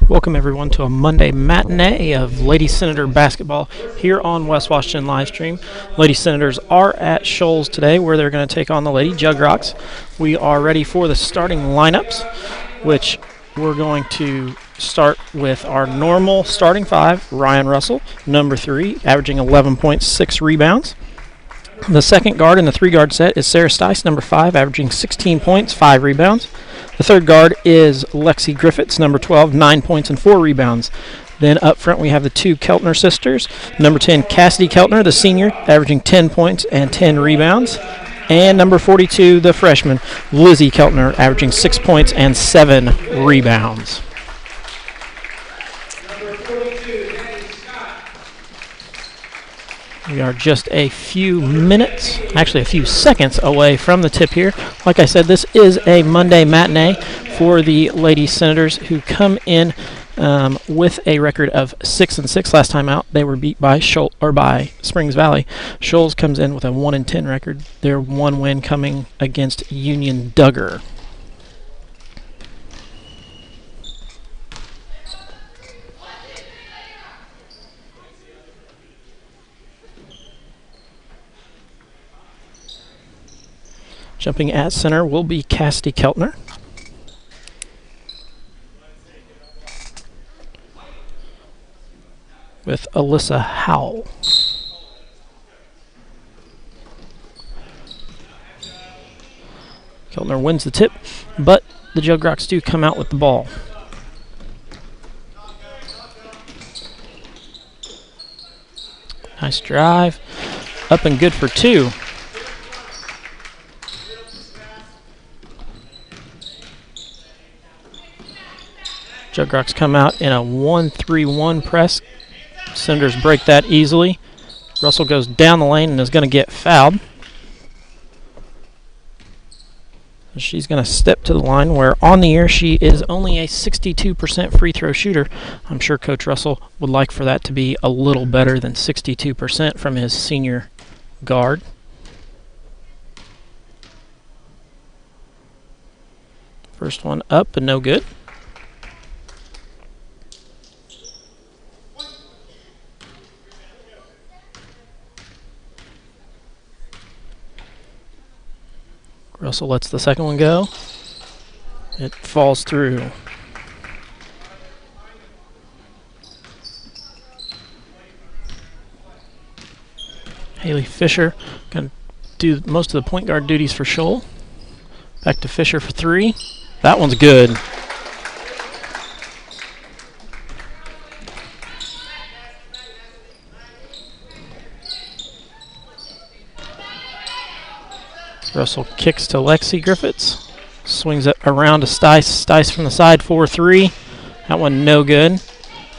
Welcome everyone to a Monday matinee of Lady Senator basketball here on West Washington Livestream. Lady Senators are at Shoals today where they're going to take on the Lady Jugrocks. We are ready for the starting lineups, which we're going to start with our normal starting five. Ryan Russell, number 3, averaging 11.6 rebounds. The second guard in the 3-guard set is Sarah Stice, number 5, averaging 16 points, 5 rebounds. The third guard is Lexi Griffiths, number 12, 9 points and 4 rebounds. Then up front we have the 2 Keltner sisters. Number 10, Cassidy Keltner, the senior, averaging 10 points and 10 rebounds. And number 42, the freshman, Lizzie Keltner, averaging 6 points and 7 rebounds. We are just a few minutes, actually a few seconds away from the tip here. Like I said, this is a Monday matinee for the Lady Senators, who come in with a record of 6-6. Last time out, they were beat by by Springs Valley. Shoals comes in with a 1-10 record. Their one win coming against Union Duggar. Jumping at center will be Cassidy Keltner. With Alyssa Howell. Keltner wins the tip, but the Jugrocks do come out with the ball. Nice drive. Up and good for 2. Jugrocks come out in a 1-3-1 press. Senators break that easily. Russell goes down the lane and is going to get fouled. She's going to step to the line where on the year she is only a 62% free throw shooter. I'm sure Coach Russell would like for that to be a little better than 62% from his senior guard. First one up and no good. Russell lets the second one go. It falls through. Haley Fisher going to do most of the point guard duties for Shoal. Back to Fisher for 3. That one's good. Russell kicks to Lexi Griffiths. Swings it around to Stice. Stice from the side, 4-3. That one no good.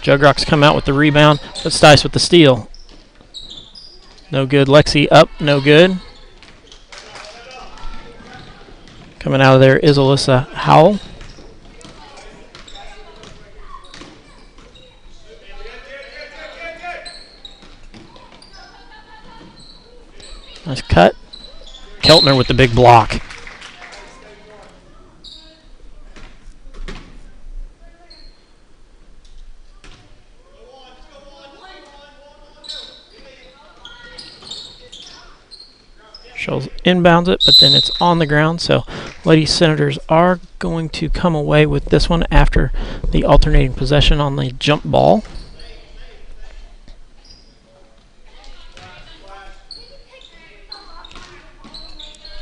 Jugrocks come out with the rebound, but Stice with the steal. No good. Lexi up, no good. Coming out of there is Alyssa Howell. Nice cut. Keltner with the big block. Shoals inbounds it, but then it's on the ground, so Lady Senators are going to come away with this one after the alternating possession on the jump ball.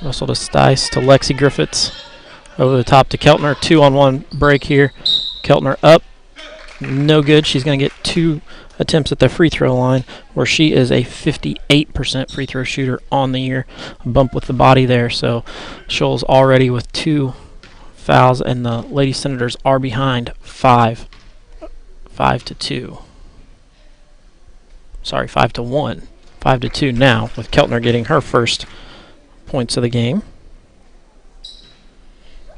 Russell to Stice to Lexi Griffiths. Over the top to Keltner. 2-on-1 break here. Keltner up. No good. She's going to get 2 attempts at the free throw line, where she is a 58% free throw shooter on the year. A bump with the body there. So Shoals already with 2 fouls, and the Lady Senators are behind 5 to 2. Sorry, 5-1. 5-2 now, with Keltner getting her first points of the game.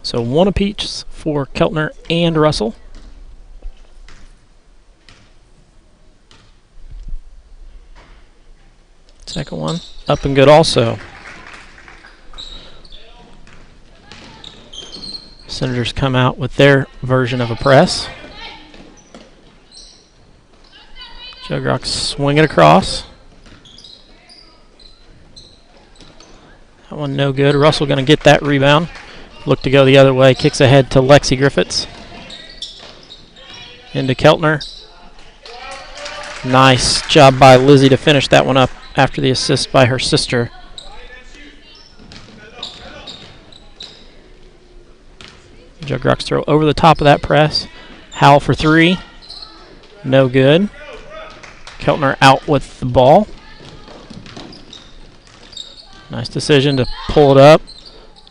So 1 apiece for Keltner and Russell. Second one up and good also. Senators come out with their version of a press. Jugrock swing it across. That one no good. Russell going to get that rebound. Look to go the other way. Kicks ahead to Lexi Griffiths. Into Keltner. Nice job by Lizzie to finish that one up after the assist by her sister. Jugrock's throw over the top of that press. Howell for 3. No good. Keltner out with the ball. Nice decision to pull it up.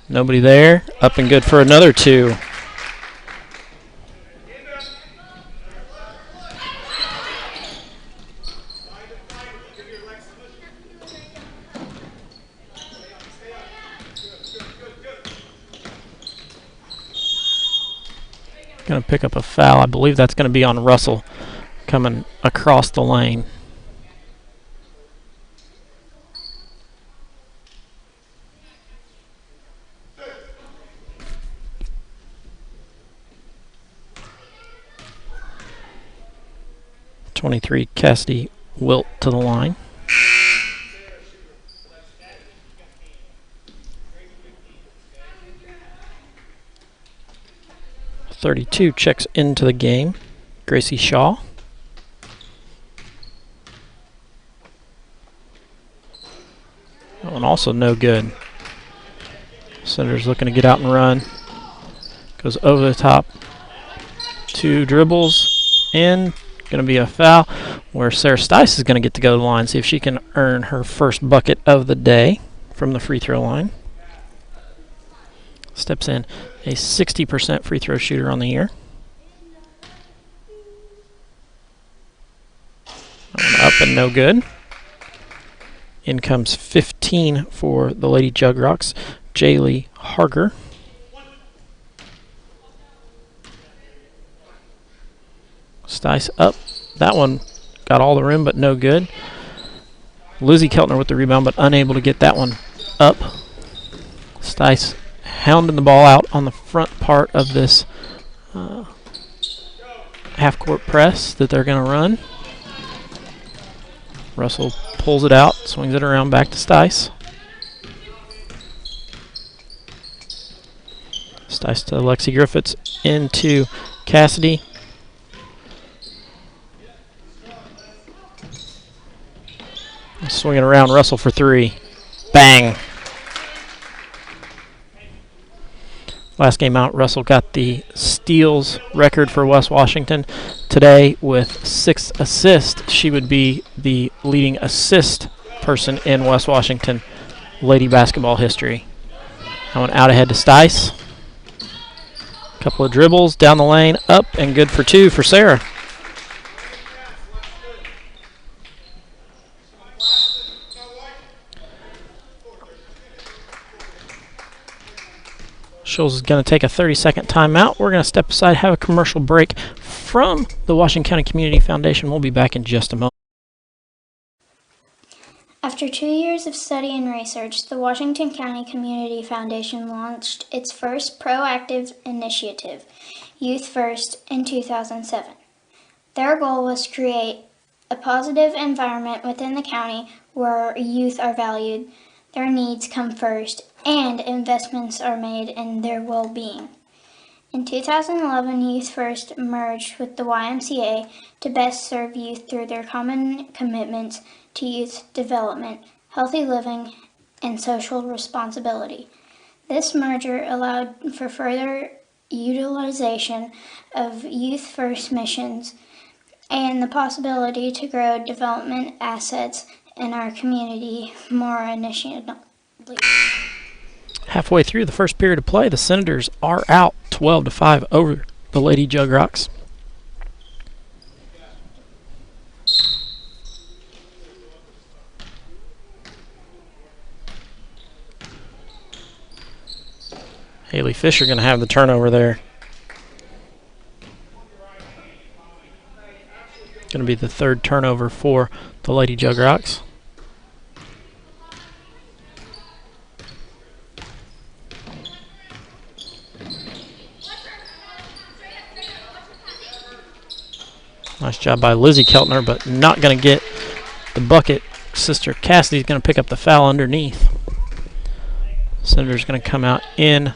Nobody there. Up and good for another 2. Going to pick up a foul. I believe that's going to be on Russell coming across the lane. .23 Cassidy Wilt to the line. .32 checks into the game. Gracie Shaw. That one also no good. Senators looking to get out and run. Goes over the top. 2 dribbles in. Going to be a foul where Sarah Stice is going to get to go to the line, see if she can earn her first bucket of the day from the free throw line. Steps in a 60% free throw shooter on the year. Up and no good. In comes 15 for the Lady Jugrocks, Jaylee Harger. Stice up. That one got all the rim, but no good. Lizzie Keltner with the rebound, but unable to get that one up. Stice hounding the ball out on the front part of this half-court press that they're going to run. Russell pulls it out, swings it around back to Stice. Stice to Lexi Griffiths, into Cassidy. Swinging around, Russell for 3. Bang! Last game out, Russell got the steals record for West Washington. Today, with 6 assists, she would be the leading assist person in West Washington lady basketball history. That one out ahead to Stice. Couple of dribbles down the lane, up and good for 2 for Sarah. Shoals is going to take a 30-second timeout. We're going to step aside, have a commercial break from the Washington County Community Foundation. We'll be back in just a moment. After 2 years of study and research, the Washington County Community Foundation launched its first proactive initiative, Youth First, in 2007. Their goal was to create a positive environment within the county where youth are valued, their needs come first, and investments are made in their well-being. In 2011, Youth First merged with the YMCA to best serve youth through their common commitments to youth development, healthy living, and social responsibility. This merger allowed for further utilization of Youth First missions and the possibility to grow development assets in our community more initially. Halfway through the first period of play, the Senators are out 12-5 over the Lady Jug Rocks. Haley Fisher going to have the turnover there. Going to be the third turnover for the Lady Jug Rocks. Nice job by Lizzie Keltner, but not going to get the bucket. Sister Cassidy's going to pick up the foul underneath. Senator's going to come out in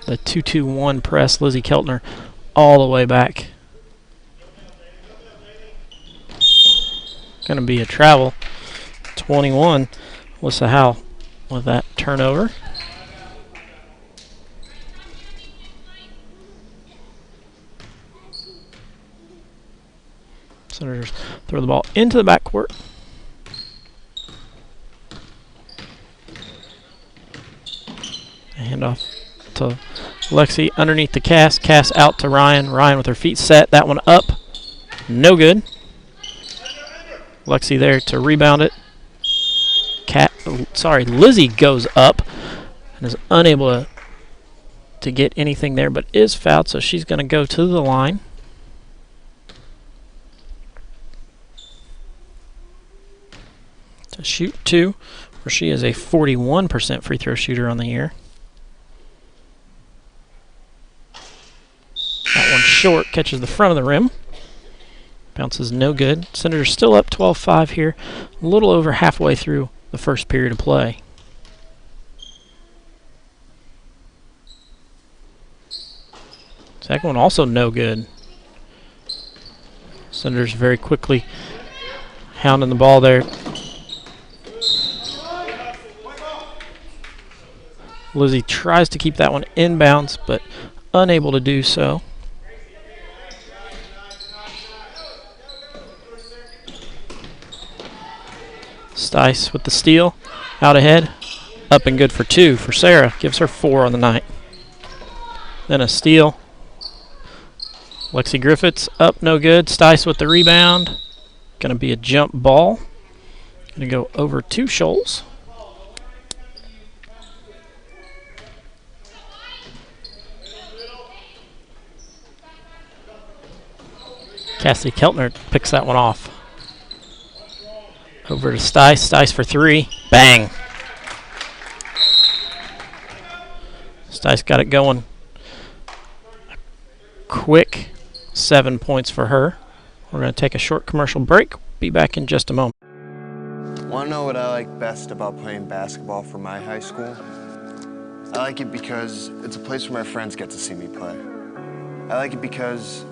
the 2-2-1 press. Lizzie Keltner all the way back. Going to be a travel. 21. Alyssa Howell with that turnover. Senators throw the ball into the backcourt. Handoff to Lexi underneath the Cass. Cass out to Ryan. Ryan with her feet set. That one up. No good. Lexi there to rebound it. Lizzie goes up and is unable to get anything there, but is fouled, so she's going to go to the line. To shoot two, where she is a 41% free throw shooter on the year. That one short, catches the front of the rim. Bounces no good. Senators still up 12-5 here, a little over halfway through the first period of play. Second one also no good. Senators very quickly hounding the ball there. Lizzie tries to keep that one inbounds, but unable to do so. Stice with the steal, out ahead, up and good for two for Sarah. Gives her 4 on the night. Then a steal. Lexi Griffiths up, no good. Stice with the rebound. Going to be a jump ball. Going to go over to Shoals. Cassidy Keltner picks that one off. Over to Stice. Stice for 3. Bang. Stice got it going quick. 7 points for her. We're going to take a short commercial break. Be back in just a moment. Want to know what I like best about playing basketball for my high school? I like it because it's a place where my friends get to see me play. I like it because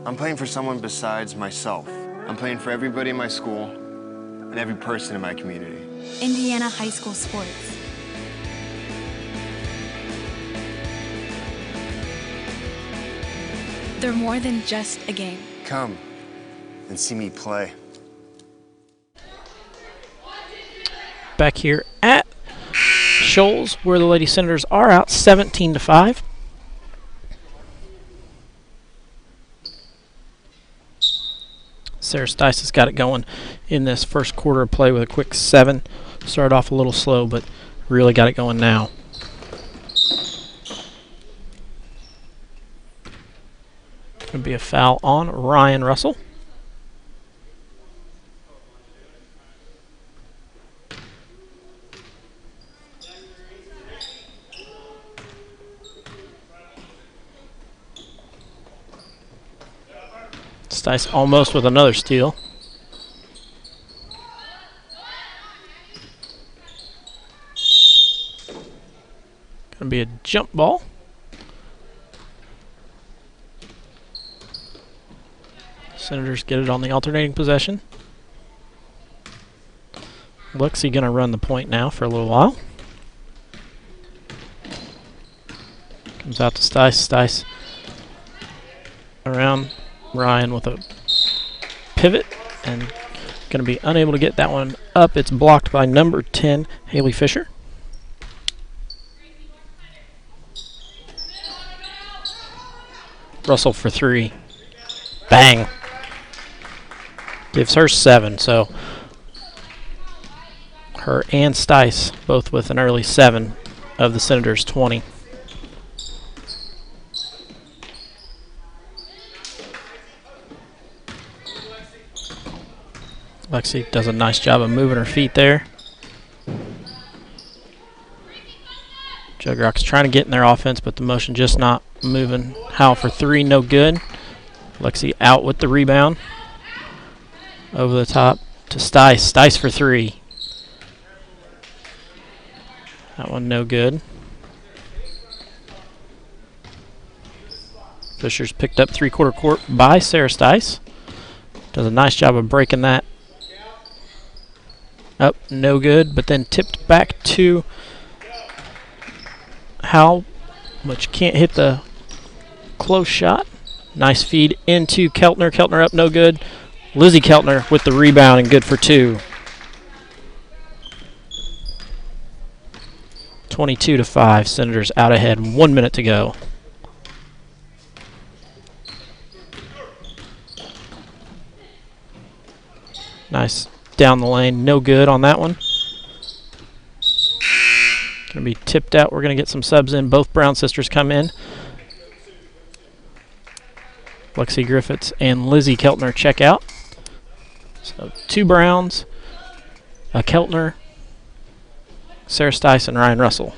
I'm playing for someone besides myself. I'm playing for everybody in my school and every person in my community. Indiana high school sports. They're more than just a game. Come and see me play. Back here at Shoals, where the Lady Senators are out 17-5. Sarah Stice has got it going in this first quarter of play with a quick 7. Started off a little slow, but really got it going now. Going to be a foul on Ryan Russell. Stice almost with another steal. Going to be a jump ball. Senators get it on the alternating possession. Lexi going to run the point now for a little while. Comes out to Stice. Stice around Ryan with a pivot and going to be unable to get that one up. It's blocked by number 10, Haley Fisher. Russell for three. Bang. Gives her 7, so her and Stice both with an early 7 of the Senators' 20. Lexi does a nice job of moving her feet there. Jugrock's trying to get in their offense, but the motion just not moving. Howell for three, no good. Lexi out with the rebound. Over the top to Stice. Stice for three. That one no good. Fisher's picked up three-quarter court by Sarah Stice. Does a nice job of breaking that. Up, no good, but then tipped back to Howell, which can't hit the close shot. Nice feed into Keltner. Keltner up, no good. Lizzie Keltner with the rebound and good for 2. 22-5. Senators out ahead. 1 minute to go. Nice down the lane. No good on that one. Going to be tipped out. We're going to get some subs in. Both Brown sisters come in. Lexi Griffiths and Lizzie Keltner check out. So 2 Browns, a Keltner, Sarah Stice, and Ryan Russell.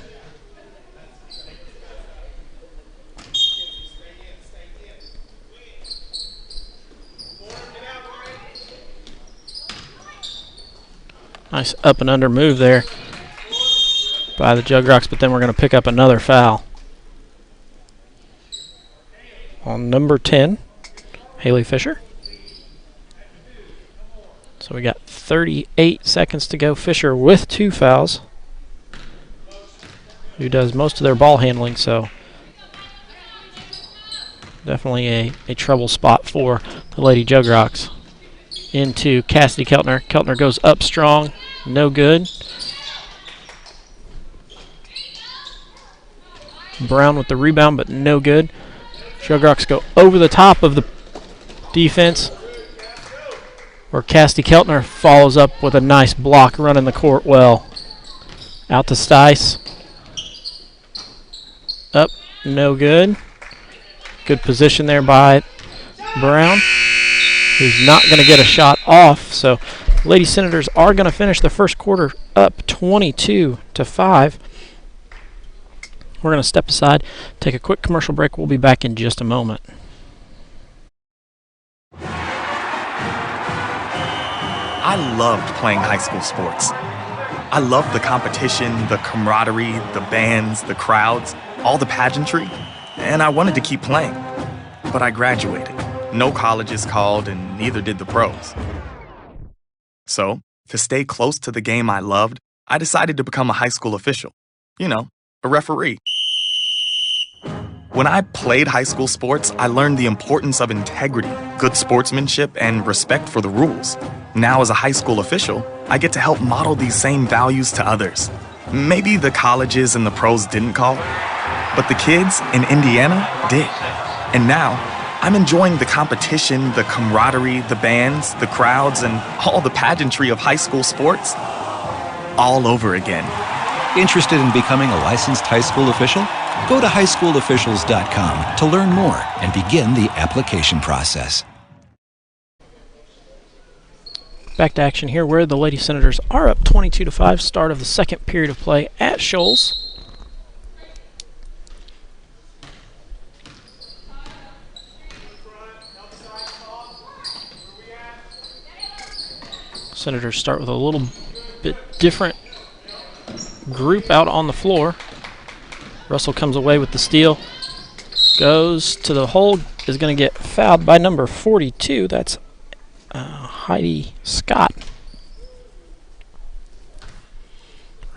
Nice up and under move there by the Jugrocks, but then we're going to pick up another foul on number 10, Haley Fisher. So we got 38 seconds to go. Fisher with 2 fouls, who does most of their ball handling, so definitely a trouble spot for the Lady Jugrocks. Into Cassidy Keltner. Keltner goes up strong, no good. Brown with the rebound, but no good. Jugrocks go over the top of the defense, where Cassidy Keltner follows up with a nice block, running the court well. Out to Stice. Up, no good. Good position there by Brown, who's not going to get a shot off. So Lady Senators are going to finish the first quarter up 22-5. We're going to step aside, take a quick commercial break. We'll be back in just a moment. I loved playing high school sports. I loved the competition, the camaraderie, the bands, the crowds, all the pageantry, and I wanted to keep playing. But I graduated. No colleges called, and neither did the pros. So, to stay close to the game I loved, I decided to become a high school official. You know, a referee. When I played high school sports, I learned the importance of integrity, good sportsmanship, and respect for the rules. Now, as a high school official, I get to help model these same values to others. Maybe the colleges and the pros didn't call, but the kids in Indiana did. And now, I'm enjoying the competition, the camaraderie, the bands, the crowds, and all the pageantry of high school sports all over again. Interested in becoming a licensed high school official? Go to highschoolofficials.com to learn more and begin the application process. Back to action here, where the Lady Senators are up 22-5. Start of the second period of play at Shoals. Senators start with a little bit different group out on the floor. Russell comes away with the steal. Goes to the hole. Is going to get fouled by number 42. That's Heidi Scott.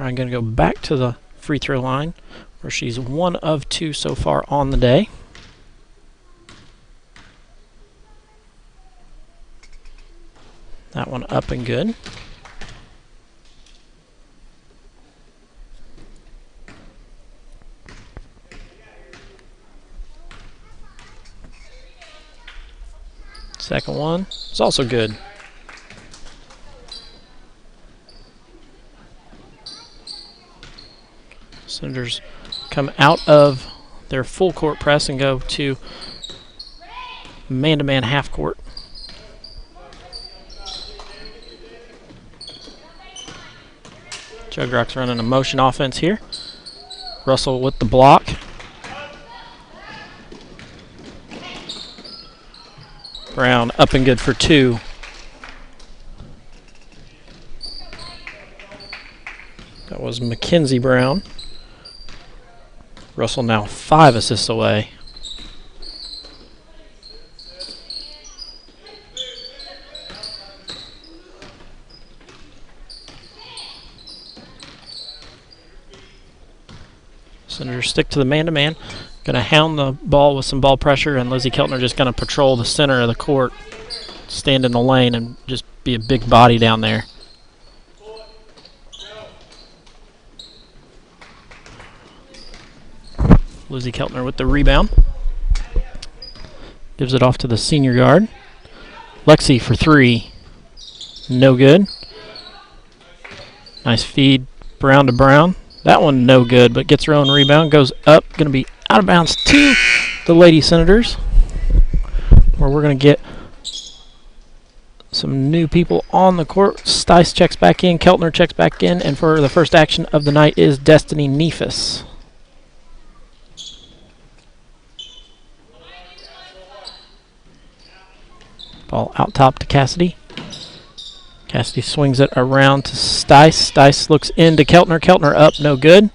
I'm going to go back to the free throw line where she's 1 of 2 so far on the day. That one up and good. Second one is also good. Senators come out of their full court press and go to man-to-man half court. Jugrock's running a motion offense here. Russell with the block. Brown up and good for 2. That was Mackenzie Brown. Russell now 5 assists away. Senators stick to the man-to-man. Going to hound the ball with some ball pressure, and Lizzie Keltner just going to patrol the center of the court, stand in the lane, and just be a big body down there. Lizzie Keltner with the rebound. Gives it off to the senior guard. Lexi for 3. No good. Nice feed, Brown to Brown. That one no good, but gets her own rebound. Goes up, going to be out of bounds to the Lady Senators, where we're going to get some new people on the court. Stice checks back in, Keltner checks back in, and for the first action of the night is Destiny Neefus. Ball out top to Cassidy. Cassidy swings it around to Stice. Stice looks into Keltner. Keltner up, no good.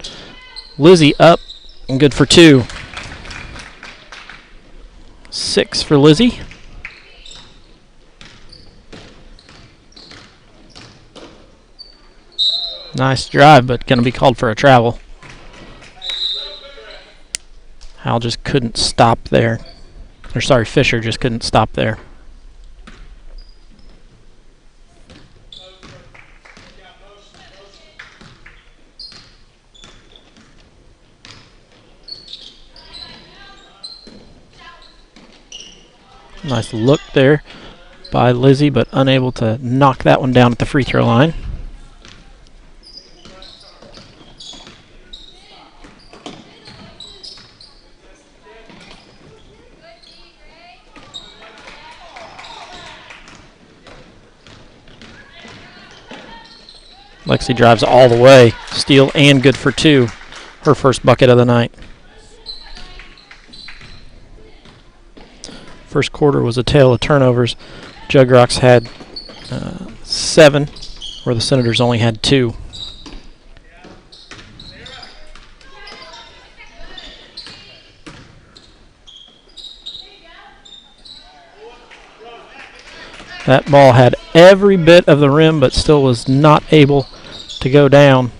Lizzie up, and good for 2. 6 for Lizzie. Nice drive, but going to be called for a travel. Hal just couldn't stop there. Or sorry, Fisher just couldn't stop there. Nice look there by Lizzie, but unable to knock that one down at the free throw line. Lexi drives all the way. Steal and good for 2. Her first bucket of the night. First quarter was a tale of turnovers. Jugrocks had 7, where the Senators only had 2. That ball had every bit of the rim, but still was not able to go down.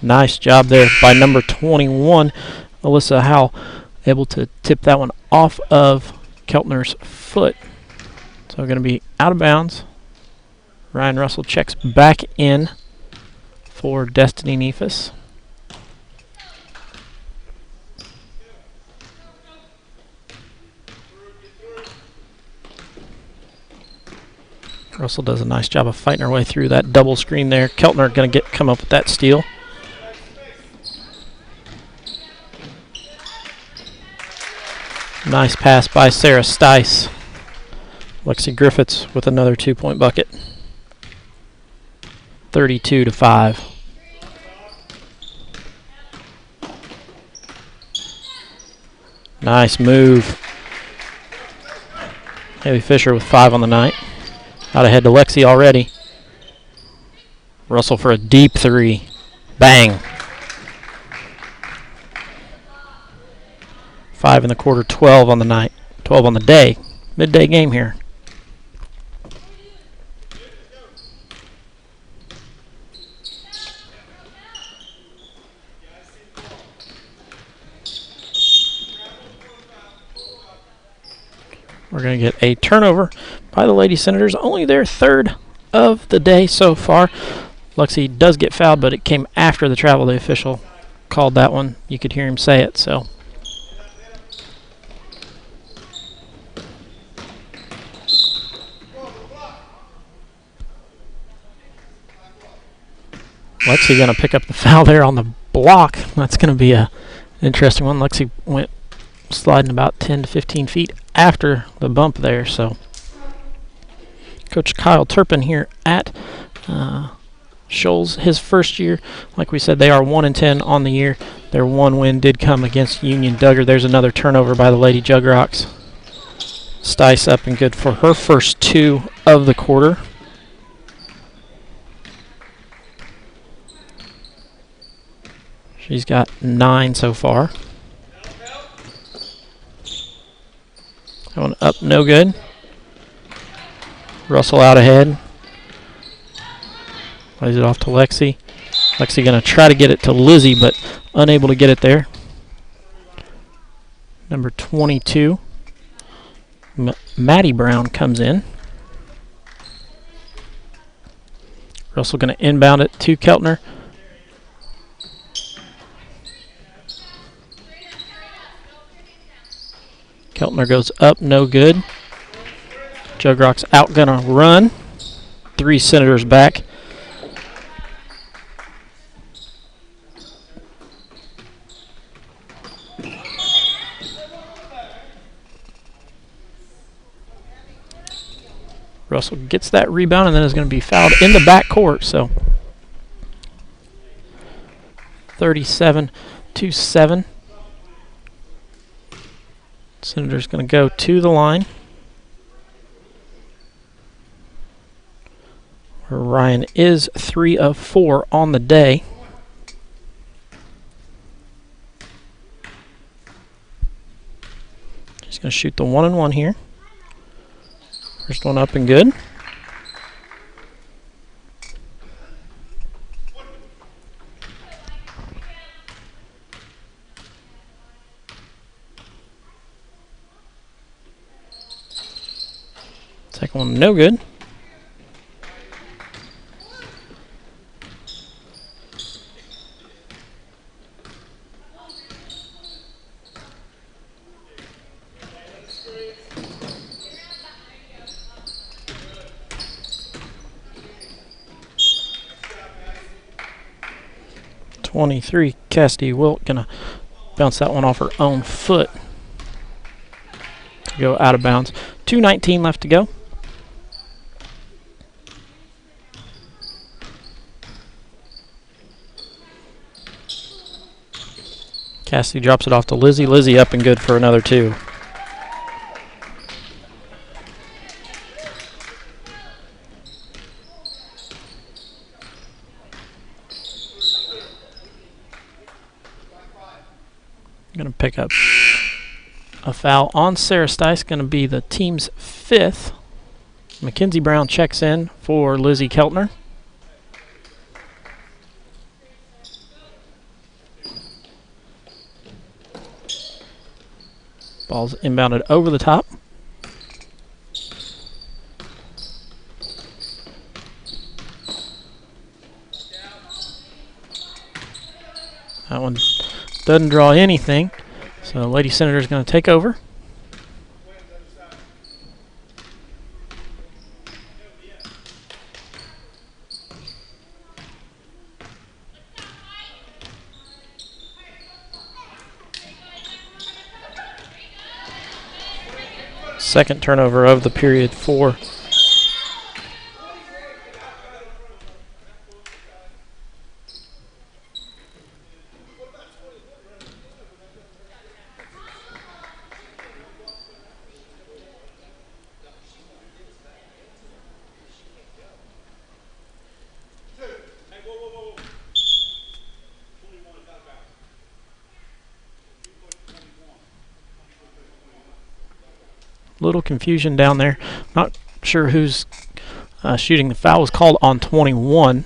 Nice job there by number 21. Alyssa Howell able to tip that one off of Keltner's foot. So going to be out of bounds. Ryan Russell checks back in for Destiny Neefus. Russell does a nice job of fighting her way through that double screen there. Keltner going to come up with that steal. Nice pass by Sarah Stice. Lexi Griffiths with another 2-point bucket. 32-5. Nice move. Haley Fisher with 5 on the night. Out ahead to Lexi already. Russell for a deep 3. Bang. 5 in the quarter, 12 on the night. 12 on the day. Midday game here. We're going to get a turnover by the Lady Senators. Only their 3rd of the day so far. Lexi does get fouled, but it came after the travel. The official called that one. You could hear him say it, so. Lexi going to pick up the foul there on the block. That's going to be an interesting one. Lexi went sliding about 10 to 15 feet after the bump there. So Coach Kyle Turpin here at Shoals, his first year. Like we said, they are 1-10 on the year. Their one win did come against Union Duggar. There's another turnover by the Lady Jugrocks. Stice up and good for her first 2 of the quarter. She's got 9 so far. That one up, no good. Russell out ahead. Plays it off to Lexi. Lexi going to try to get it to Lizzie, but unable to get it there. Number 22, Maddie Brown comes in. Russell going to inbound it to Keltner. Keltner goes up, no good. Jugrocks out, gonna run. 3 Senators back. Russell gets that rebound and then is going to be fouled in the backcourt. So 37-7. Senator's going to go to the line. Where Ryan is 3 of 4 on the day. He's going to shoot the 1-and-1 here. First one up and good. Second one, no good. .23, Cassidy Wilt gonna bounce that one off her own foot. Go out of bounds. 2:19 left to go. Cassidy drops it off to Lizzie. Lizzie up and good for another 2. Going to pick up a foul on Sarah Stice. Going to be the team's 5th. Mackenzie Brown checks in for Lizzie Keltner. Ball's inbounded over the top. That one doesn't draw anything, so Lady Senator is going to take over. Second turnover of the period for little confusion down there. Not sure who's shooting. The foul was called on 21.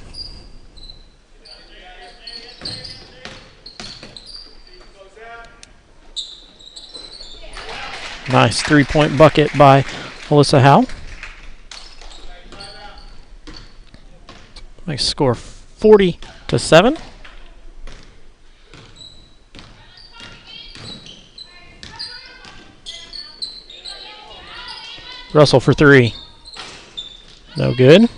Nice three-point bucket by Alyssa Howe. Nice score, 40-7. Russell for three. No good.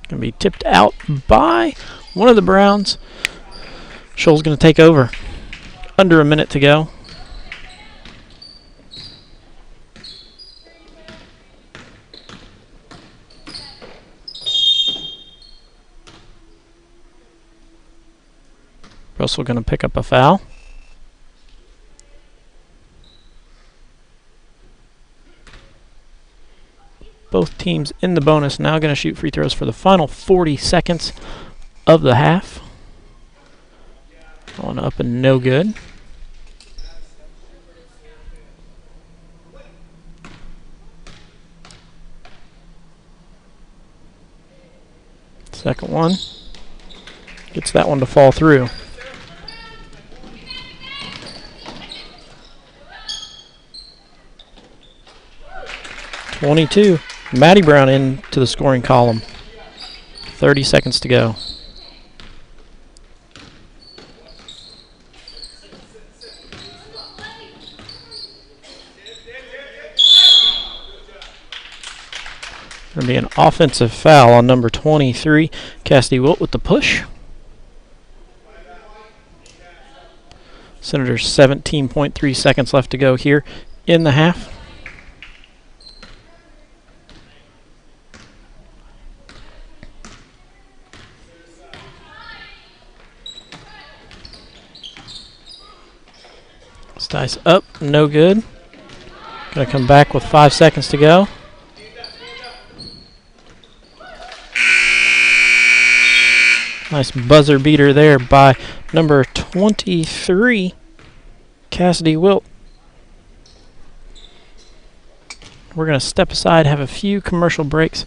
Going to be tipped out by one of the Browns. Shoals going to take over. Under a minute to go. Russell going to pick up a foul. Both teams in the bonus now going to shoot free throws for the final 40 seconds of the half. On up and no good. Second one. Gets that one to fall through. .22. Maddie Brown into the scoring column. 30 seconds to go. Going to be an offensive foul on number 23, Cassidy Wilt with the push. Senators 17.3 seconds left to go here in the half. Dice up, no good. Going to come back with 5 seconds to go. Nice buzzer beater there by number 23, Cassidy Wilt. We're going to step aside, have a few commercial breaks.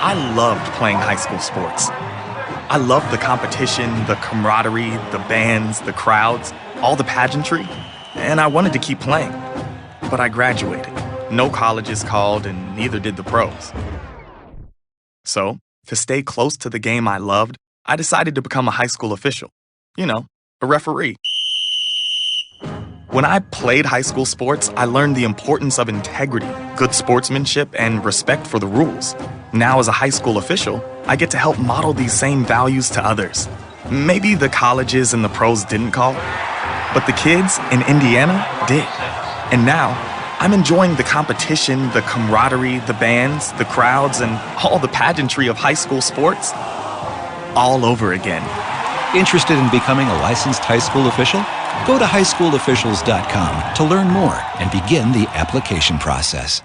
I loved playing high school sports. I loved the competition, the camaraderie, the bands, the crowds, all the pageantry, and I wanted to keep playing. But I graduated. No colleges called, and neither did the pros. So, to stay close to the game I loved, I decided to become a high school official. You know, a referee. When I played high school sports, I learned the importance of integrity, good sportsmanship, and respect for the rules. Now, as a high school official, I get to help model these same values to others. Maybe the colleges and the pros didn't call, but the kids in Indiana did. And now, I'm enjoying the competition, the camaraderie, the bands, the crowds, and all the pageantry of high school sports all over again. Interested in becoming a licensed high school official? Go to highschoolofficials.com to learn more and begin the application process.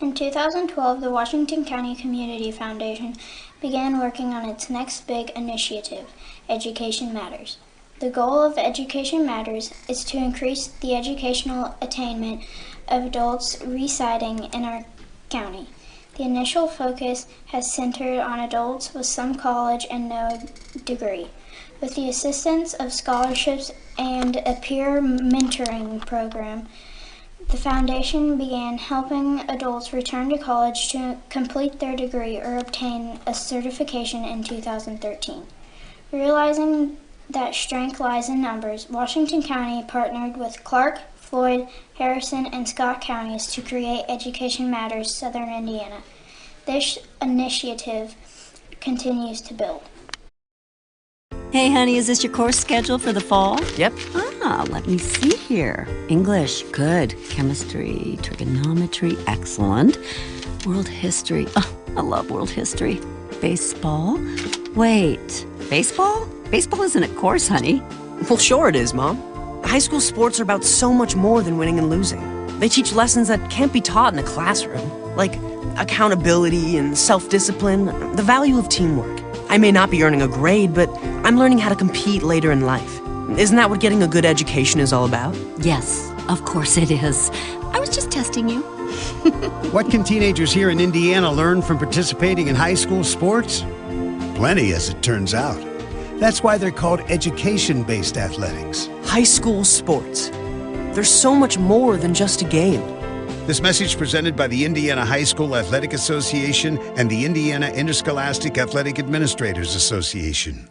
In 2012, the Washington County Community Foundation began working on its next big initiative, Education Matters. The goal of Education Matters is to increase the educational attainment of adults residing in our county. The initial focus has centered on adults with some college and no degree. With the assistance of scholarships and a peer mentoring program, the foundation began helping adults return to college to complete their degree or obtain a certification in 2013. Realizing that strength lies in numbers, Washington County partnered with Clark, Floyd, Harrison, and Scott counties to create Education Matters Southern Indiana. This initiative continues to build. Hey, honey, is this your course schedule for the fall? Yep. Let me see here. English, good. Chemistry, trigonometry, excellent. World history, I love world history. Baseball? Wait, baseball? Baseball isn't a course, honey. Well, sure it is, Mom. High school sports are about so much more than winning and losing. They teach lessons that can't be taught in a classroom, like accountability and self-discipline, the value of teamwork. I may not be earning a grade, but I'm learning how to compete later in life. Isn't that what getting a good education is all about? Yes, of course it is. I was just testing you. What can teenagers here in Indiana learn from participating in high school sports? Plenty, as it turns out. That's why they're called education-based athletics. High school sports. They're so much more than just a game. This message presented by the Indiana High School Athletic Association and the Indiana Interscholastic Athletic Administrators Association.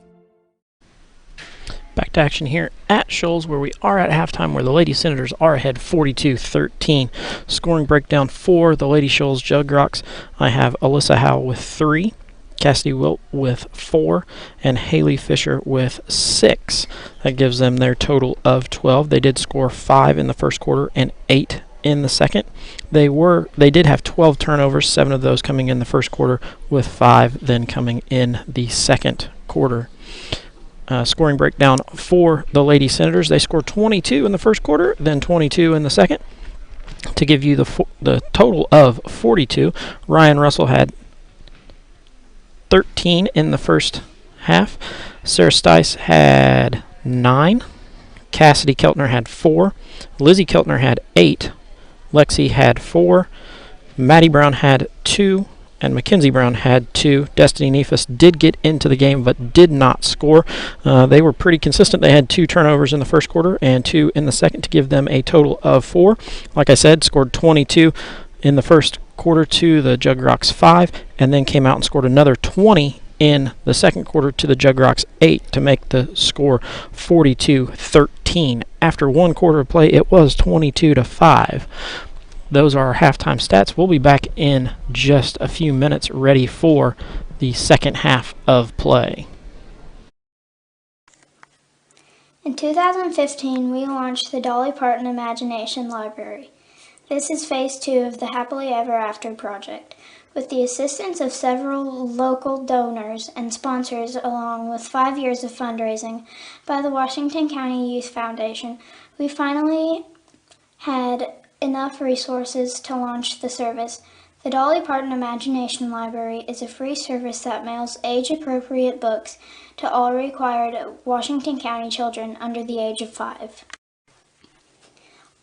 Back to action here at Shoals, where we are at halftime, where the Lady Senators are ahead 42-13. Scoring breakdown for the Lady Shoals Jugrocks. I have Alyssa Howe with 3, Cassidy Wilt with 4, and Haley Fisher with 6. That gives them their total of 12. They did score 5 in the first quarter and 8 in the second. They did have 12 turnovers, 7 of those coming in the first quarter, with 5 then coming in the second quarter. Scoring breakdown for the Lady Senators: they scored 22 in the first quarter, then 22 in the second, to give you the total of 42. Ryan Russell had 13 in the first half. Sarah Stice had 9. Cassidy Keltner had 4. Lizzie Keltner had 8. Lexi had 4. Maddie Brown had 2. And Mackenzie Brown had 2. Destiny Neefus did get into the game but did not score. They were pretty consistent. They had 2 turnovers in the first quarter and 2 in the second to give them a total of 4. Like I said, scored 22 in the first quarter to the Jugrocks 5, and then came out and scored another 20 in the second quarter to the Jugrocks 8 to make the score 42-13. After one quarter of play, it was 22-5. Those are our halftime stats. We'll be back in just a few minutes, ready for the second half of play. In 2015, we launched the Dolly Parton Imagination Library. This is phase 2 of the Happily Ever After project. With the assistance of several local donors and sponsors, along with 5 years of fundraising by the Washington County Youth Foundation, we finally had enough resources to launch the service. The Dolly Parton Imagination Library is a free service that mails age-appropriate books to all required Washington County children under the age of 5.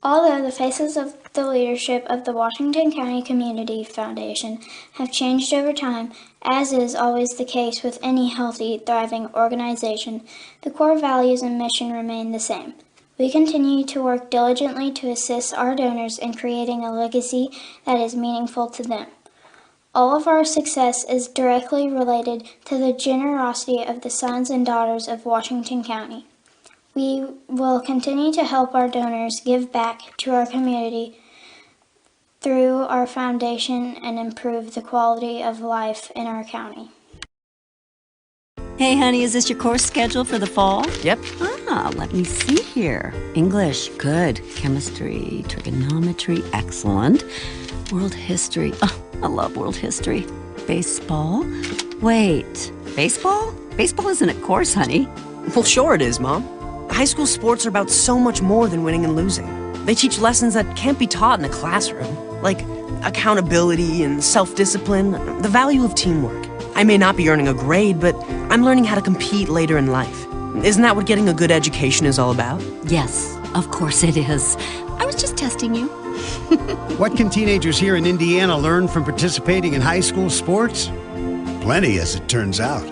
Although the faces of the leadership of the Washington County Community Foundation have changed over time, as is always the case with any healthy, thriving organization, the core values and mission remain the same. We continue to work diligently to assist our donors in creating a legacy that is meaningful to them. All of our success is directly related to the generosity of the sons and daughters of Washington County. We will continue to help our donors give back to our community through our foundation and improve the quality of life in our county. Hey, honey, is this your course schedule for the fall? Yep. Let me see here. English, good. Chemistry, trigonometry, excellent. World history, I love world history. Baseball? Wait, baseball? Baseball isn't a course, honey. Well, sure it is, Mom. High school sports are about so much more than winning and losing. They teach lessons that can't be taught in a classroom, like accountability and self-discipline, the value of teamwork. I may not be earning a grade, but I'm learning how to compete later in life. Isn't that what getting a good education is all about? Yes, of course it is. I was just testing you. What can teenagers here in Indiana learn from participating in high school sports? Plenty, as it turns out.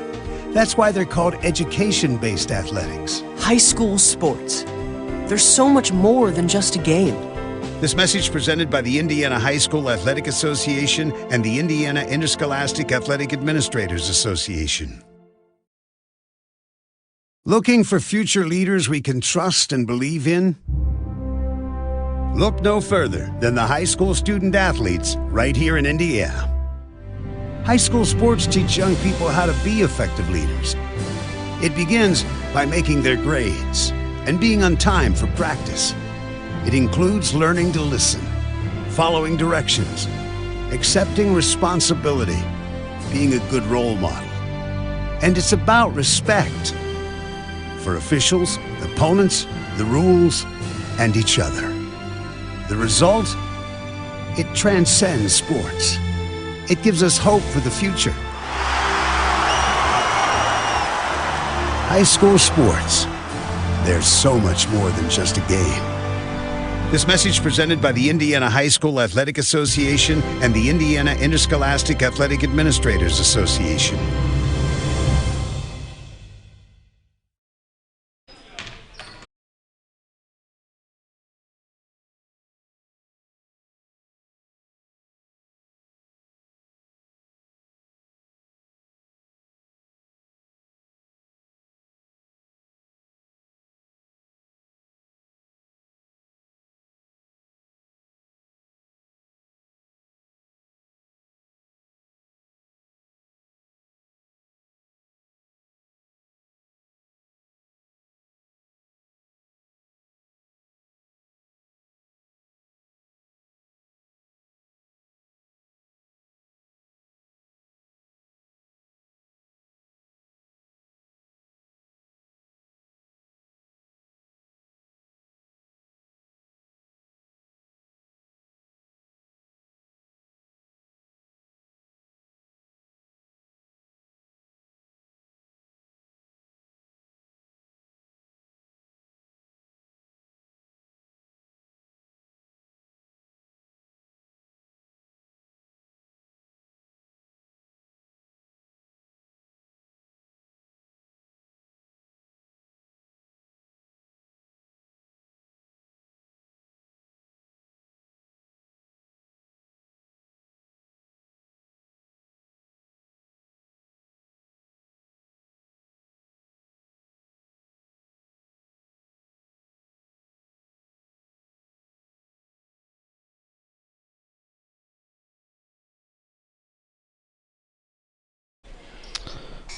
That's why they're called education-based athletics. High school sports. They're so much more than just a game. This message presented by the Indiana High School Athletic Association and the Indiana Interscholastic Athletic Administrators Association. Looking for future leaders we can trust and believe in? Look no further than the high school student athletes right here in Indiana. High school sports teach young people how to be effective leaders. It begins by making their grades and being on time for practice. It includes learning to listen, following directions, accepting responsibility, being a good role model. And it's about respect for officials, opponents, the rules, and each other. The result? It transcends sports. It gives us hope for the future. High school sports. There's so much more than just a game. This message presented by the Indiana High School Athletic Association and the Indiana Interscholastic Athletic Administrators Association.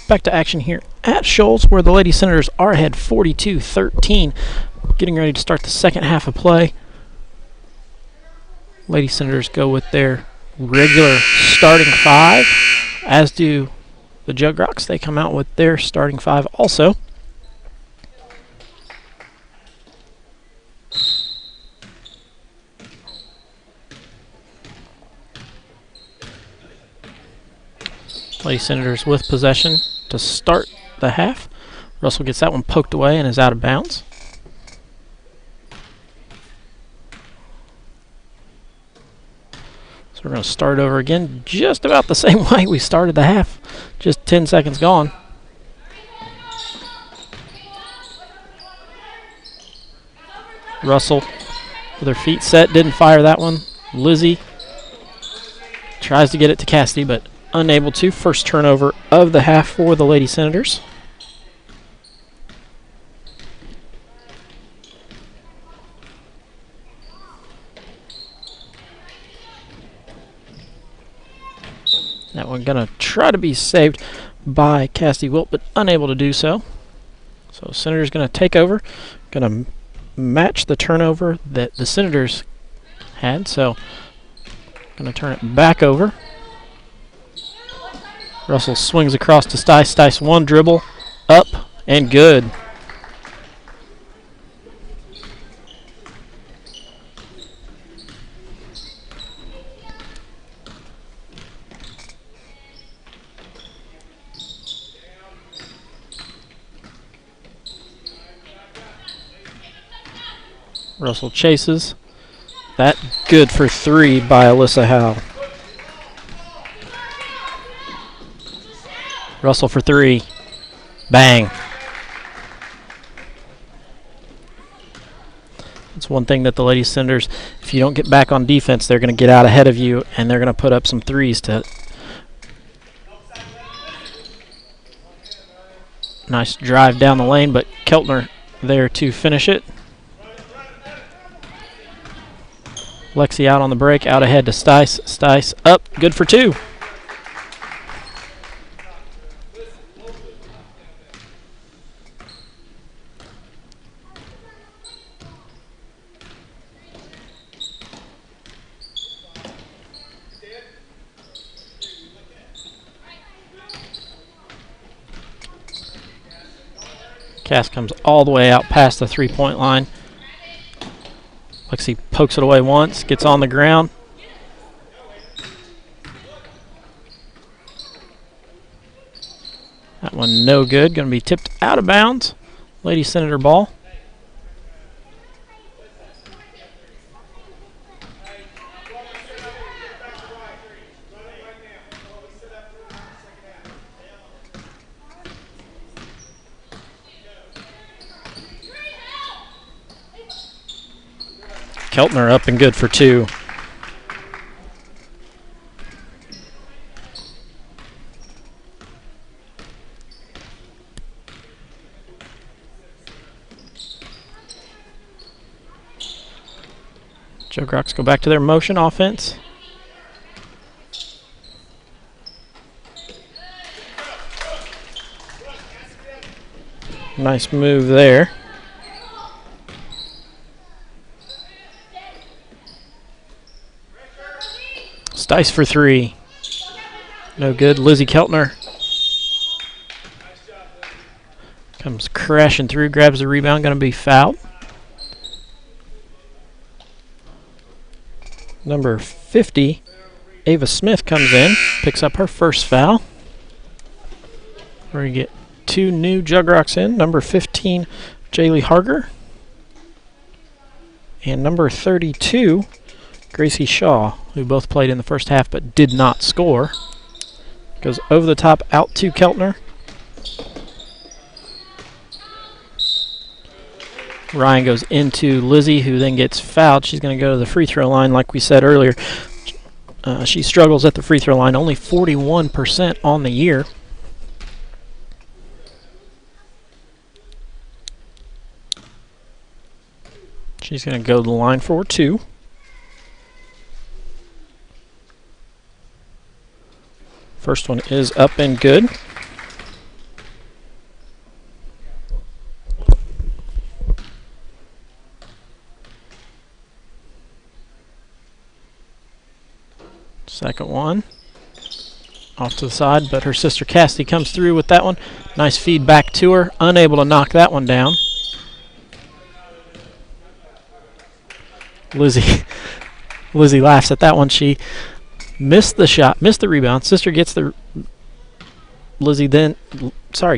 Back to action here at Shoals, where the Lady Senators are ahead 42-13. Getting ready to start the second half of play. Lady Senators go with their regular starting five, as do the Jug Rocks. They come out with their starting five also. Lady Senators with possession to start the half. Russell gets that one poked away and is out of bounds. So we're going to start over again just about the same way we started the half. Just 10 seconds gone. Russell with her feet set, didn't fire that one. Lizzie tries to get it to Cassidy, but unable to. First turnover of the half for the Lady Senators. That one gonna try to be saved by Cassidy Wilt, but unable to do so. So Senators gonna take over, gonna match the turnover that the Senators had. So gonna turn it back over. Russell swings across to Stice. Stice one dribble, up, and good. Russell chases. That good for three by Alyssa Howe. Russell for three. Bang. That's one thing that the Lady Senators, if you don't get back on defense, they're going to get out ahead of you, and they're going to put up some threes to. Nice drive down the lane, but Keltner there to finish it. Lexi out on the break, out ahead to Stice. Stice up, good for two. Cass comes all the way out past the three-point line. Lexi pokes it away once, gets on the ground. That one no good, going to be tipped out of bounds. Lady Senator ball. Keltner up and good for two. Joe Grox go back to their motion offense. Nice move there. Stice for three. No good. Lizzie Keltner comes crashing through, grabs the rebound, going to be fouled. Number 50, Ava Smith comes in, picks up her first foul. We're going to get two new Jug Rocks in. Number 15, Jaylee Harger. And number 32, Gracie Shaw, who both played in the first half but did not score. Goes over the top, out to Keltner. Ryan goes into Lizzie, who then gets fouled. She's going to go to the free throw line, like we said earlier. She struggles at the free throw line, only 41% on the year. She's going to go to the line for two. First one is up and good. Second one off to the side, but her sister Cassidy comes through with that one. Nice feed back to her, unable to knock that one down. Lizzie laughs at that one. She missed the shot, missed the rebound. Sister gets the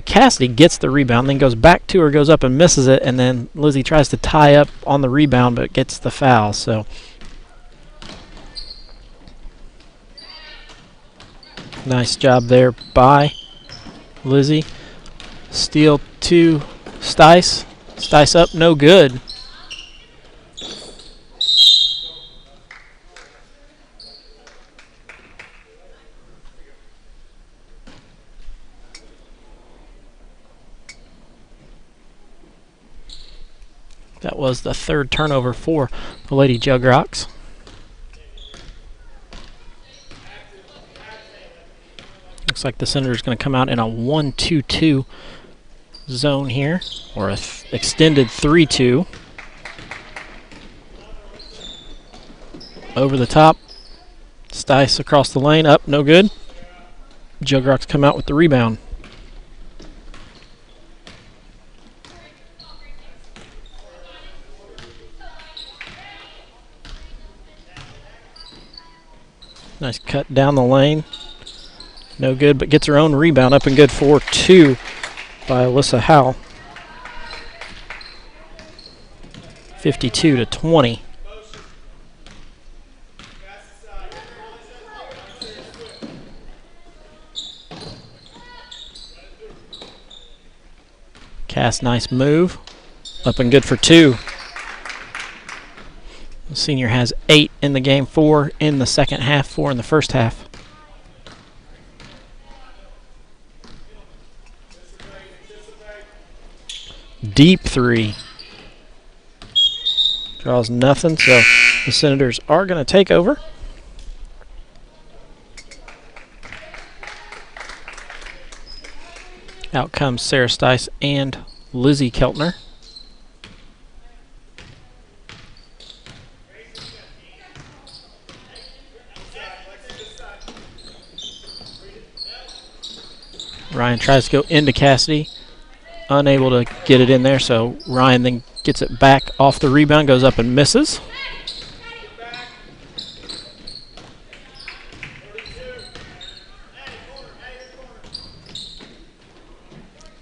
Cassidy gets the rebound, then goes back to her, goes up and misses it, and then Lizzie tries to tie up on the rebound but gets the foul. So nice job there by Lizzie. Steal to Stice. Stice up, no good. That was the third turnover for the Lady Jug Rocks. Looks like the Senator's going to come out in a 1-2-2 zone here, or an extended 3-2. Over the top. Stice across the lane, up, no good. Jug Rocks come out with the rebound. Nice cut down the lane. No good, but gets her own rebound up and good for two by Alyssa Howell. 52-20. Cass, nice move. Up and good for 2. The senior has 8 in the game, 4 in the second half, 4 in the first half. Deep 3. Draws nothing, so the Senators are going to take over. Out comes Sarah Stice and Lizzie Keltner. Ryan tries to go into Cassidy. Unable to get it in there, so Ryan then gets it back off the rebound, goes up and misses.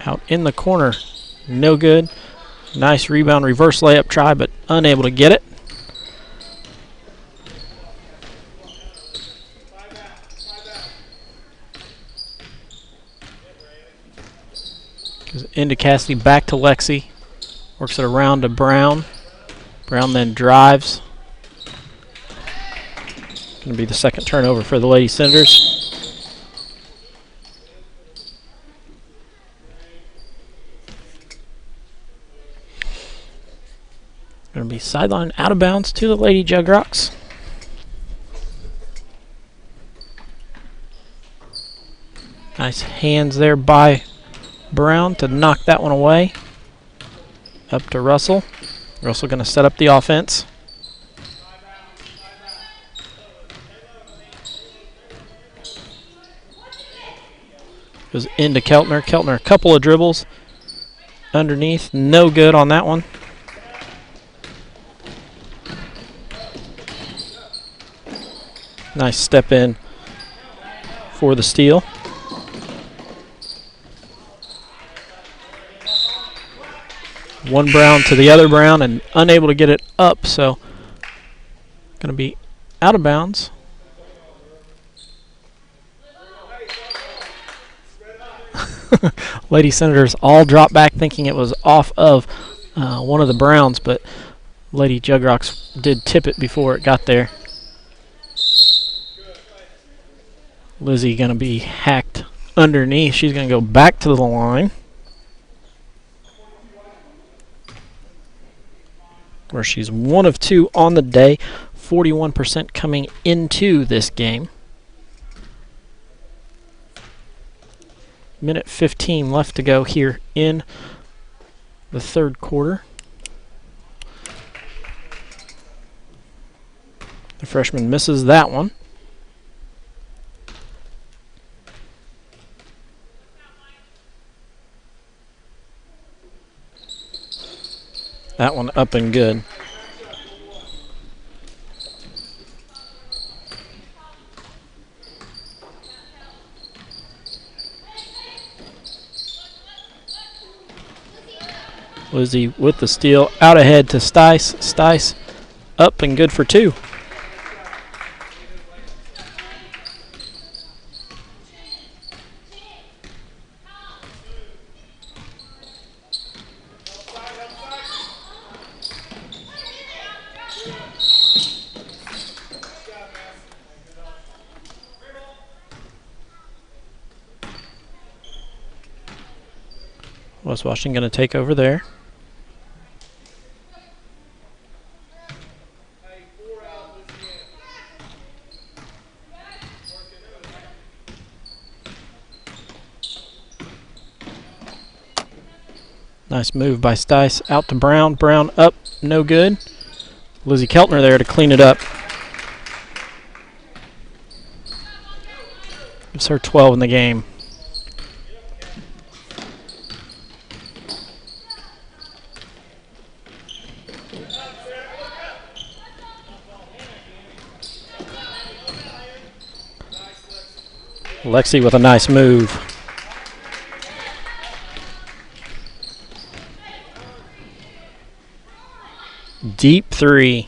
Out in the corner, no good. Nice rebound, reverse layup try, but unable to get it. Goes into Cassidy, back to Lexi. Works it around to Brown. Brown then drives. Going to be the second turnover for the Lady Senators. Going to be sideline out of bounds to the Lady Jugrocks. Nice hands there by Brown to knock that one away. Up to Russell. Russell going to set up the offense. Goes into Keltner. Keltner, a couple of dribbles underneath. No good on that one. Nice step in for the steal. One Brown to the other Brown and unable to get it up, so going to be out of bounds. Lady Senators all dropped back thinking it was off of one of the Browns, but Lady Jugrocks did tip it before it got there. Lizzie going to be hacked underneath. She's going to go back to the line, where she's 1 of 2 on the day, 41% coming into this game. Minute 15 left to go here in the third quarter. The freshman misses that one. That one up and good. Lizzie with the steal, out ahead to Stice. Stice up and good for 2. West Washington going to take over there. Nice move by Stice. Out to Brown. Brown up. No good. Lizzie Keltner there to clean it up. Gives her 12 in the game. Lexi with a nice move. Deep 3.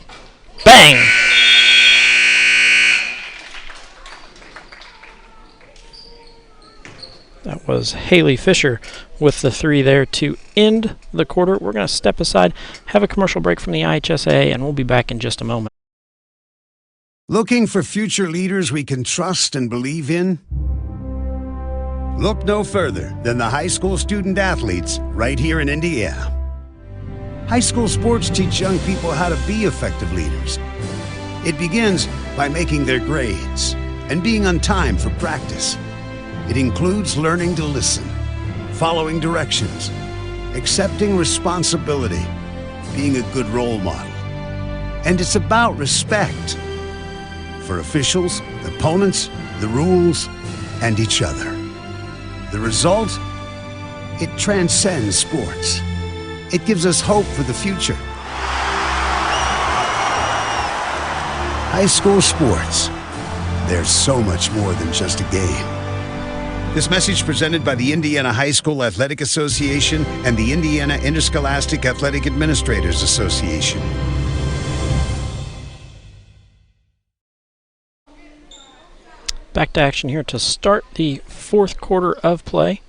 Bang! That was Haley Fisher with the 3 there to end the quarter. We're going to step aside, have a commercial break from the IHSA, and we'll be back in just a moment. Looking for future leaders we can trust and believe in? Look no further than the high school student athletes right here in Indiana. High school sports teach young people how to be effective leaders. It begins by making their grades and being on time for practice. It includes learning to listen, following directions, accepting responsibility, being a good role model. And it's about respect for officials, opponents, the rules, and each other. The result? It transcends sports. It gives us hope for the future. High school sports. There's so much more than just a game. This message presented by the Indiana High School Athletic Association and the Indiana Interscholastic Athletic Administrators Association. Back to action here to start the 4th quarter of play.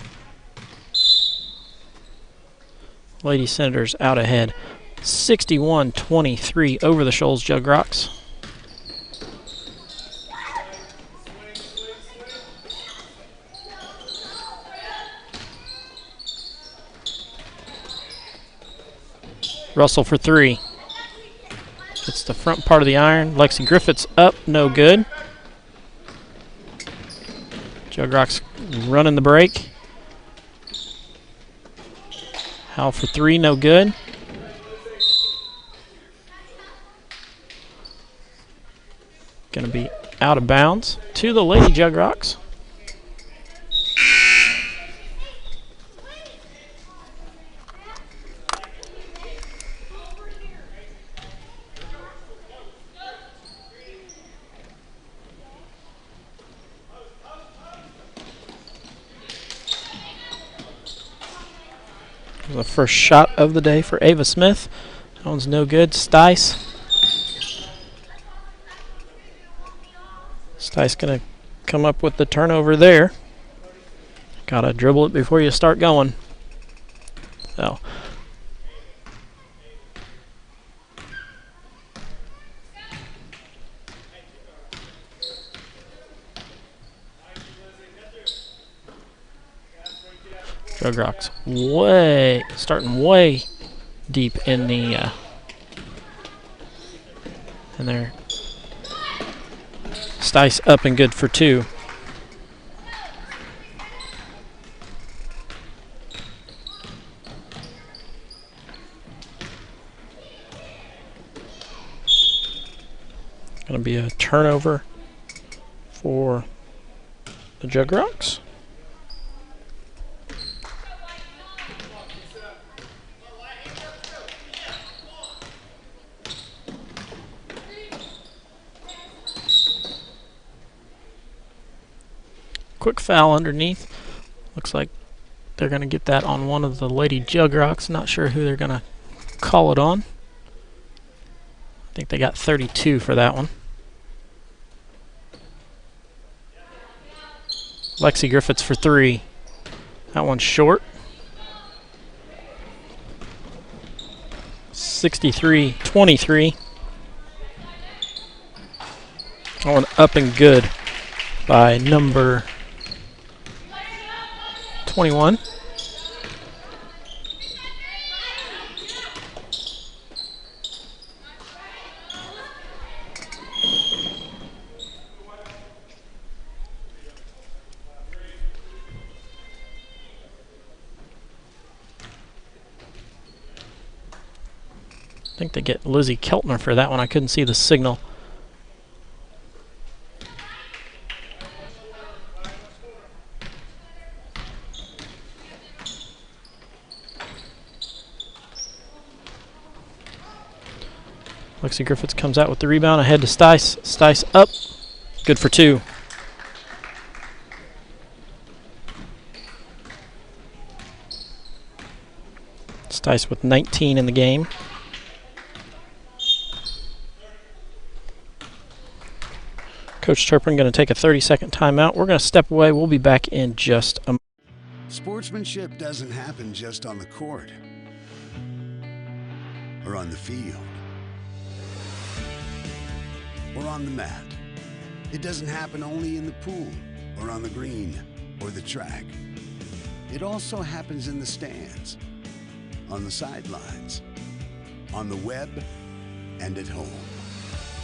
Lady Senators out ahead, 61-23 over the Shoals Jugrocks. Russell for 3. It's the front part of the iron. Lexi Griffiths up, no good. Jugrocks running the break. Howell for 3, no good. Going to be out of bounds to the Lady Jugrocks. The first shot of the day for Ava Smith. That one's no good. Stice going to come up with the turnover there. Got to dribble it before you start going. So Jugrocks starting way deep in the in there. Stice up and good for 2. Going to be a turnover for the Jugrocks. Quick foul underneath. Looks like they're going to get that on one of the Lady Jugrocks. Not sure who they're going to call it on. I think they got 32 for that one. Lexi Griffiths for 3. That one's short. 63-23. That one up and good by number 21. I think they get Lizzie Keltner for that one. I couldn't see the signal. Lexi Griffiths comes out with the rebound ahead to Stice. Stice up. Good for 2. Stice with 19 in the game. Coach Turpin going to take a 30-second timeout. We're going to step away. We'll be back in just a moment. Sportsmanship doesn't happen just on the court or on the field or on the mat. It doesn't happen only in the pool or on the green or the track. It also happens in the stands, on the sidelines, on the web, and at home.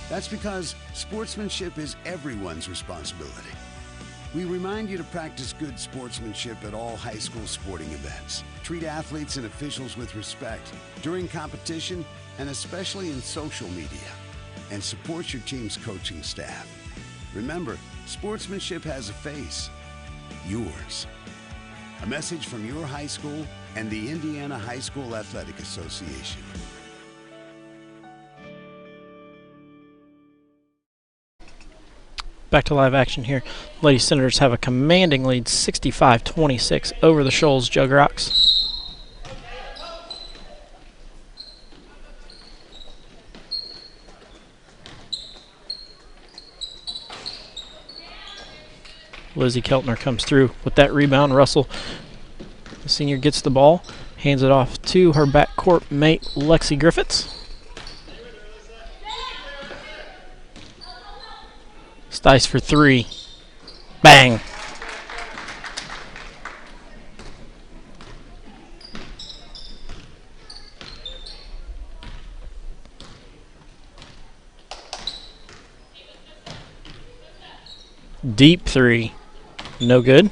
That's because sportsmanship is everyone's responsibility. We remind you to practice good sportsmanship at all high school sporting events. Treat athletes and officials with respect during competition and especially in social media. And support your team's coaching staff. Remember, sportsmanship has a face, yours. A message from your high school and the Indiana High School Athletic Association. Back to live action here. Lady Senators have a commanding lead, 65-26 over the Shoals Jug Rocks. Lizzie Keltner comes through with that rebound. Russell, the senior, gets the ball, hands it off to her backcourt mate, Lexi Griffiths. Stice for three. Bang. Deep three. No good.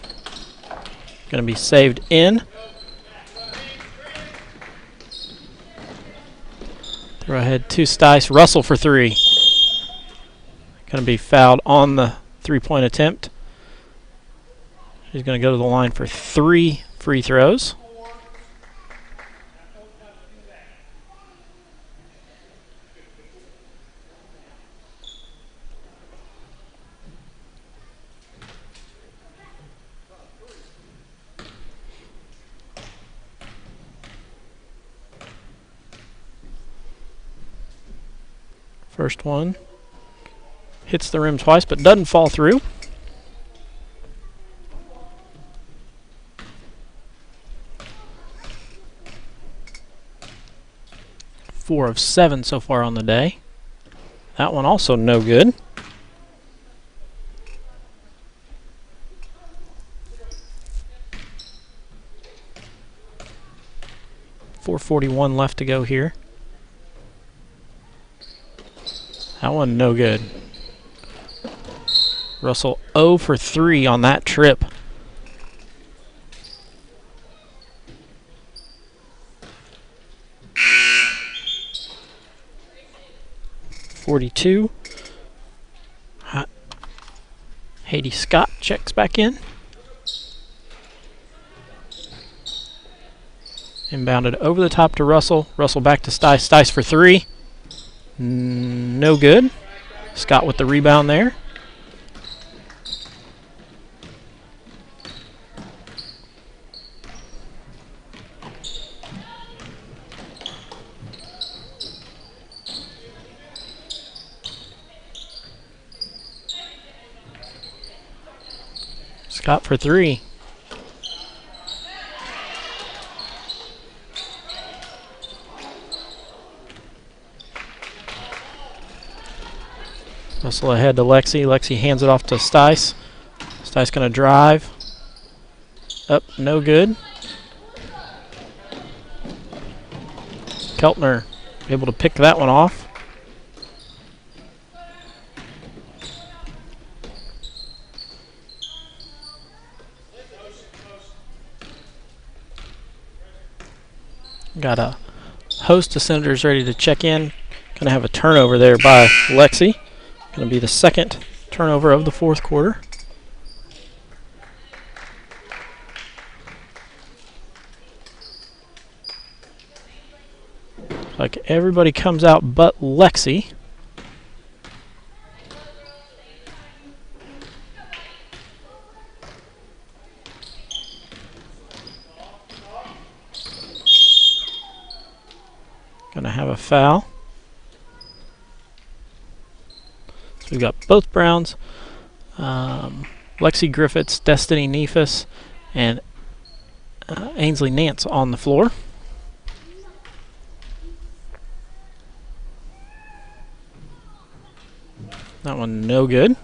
Going to be saved in. Throw ahead to Stice. Russell for three. Going to be fouled on the three-point attempt. He's going to go to the line for 3 free throws. First one hits the rim twice, but doesn't fall through. Four of 7 so far on the day. That one also no good. .441 left to go here. That one no good. Russell 0 for 3 on that trip. .42. Haiti Scott checks back in. Inbounded over the top to Russell. Russell back to Stice. Stice for 3. No good. Scott with the rebound there. Scott for 3. Russell ahead to Lexi. Lexi hands it off to Stice. Stice going to drive. Up, no good. Keltner able to pick that one off. Got a host of Senators ready to check in. Going to have a turnover there by Lexi. Going to be the second turnover of the fourth quarter. Like everybody comes out but Lexi. Going to have a foul. So we've got both Browns, Lexi Griffiths, Destiny Nephis, and Ainsley Nance on the floor. That one no good.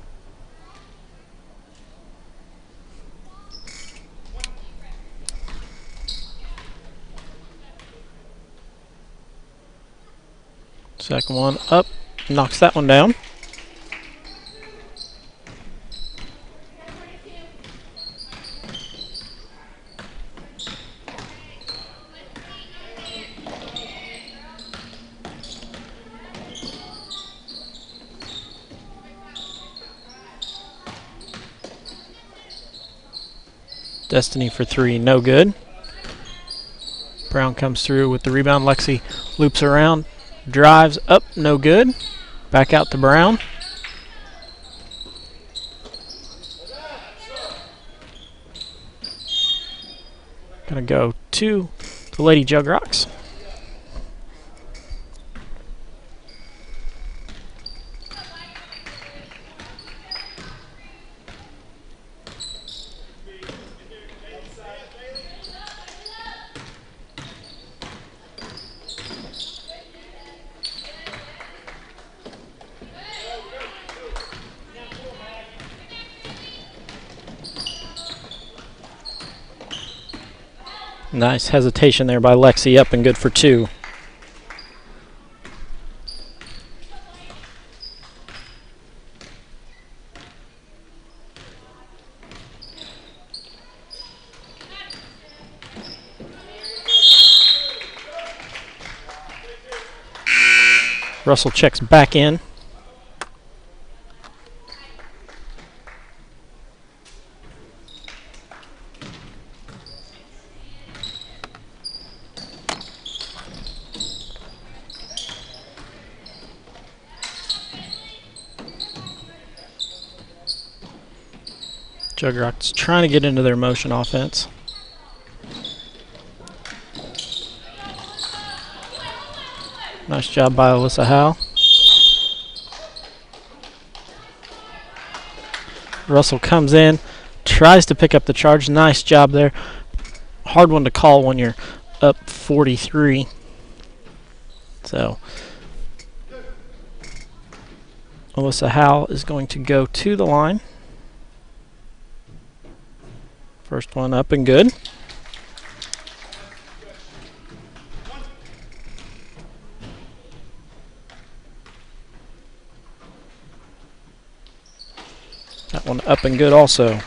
Second one up, knocks that one down. Destiny for three, no good. Brown comes through with the rebound. Lexi loops around, drives up, no good. Back out to Brown. Gonna go to the Lady Jug Rocks. Nice hesitation there by Lexi, up and good for two. Russell checks back in. Juggernaut's trying to get into their motion offense. Nice job by Alyssa Howe. Russell comes in, tries to pick up the charge. Nice job there. Hard one to call when you're up 43. So Alyssa Howe is going to go to the line. First one up and good. That one up and good also.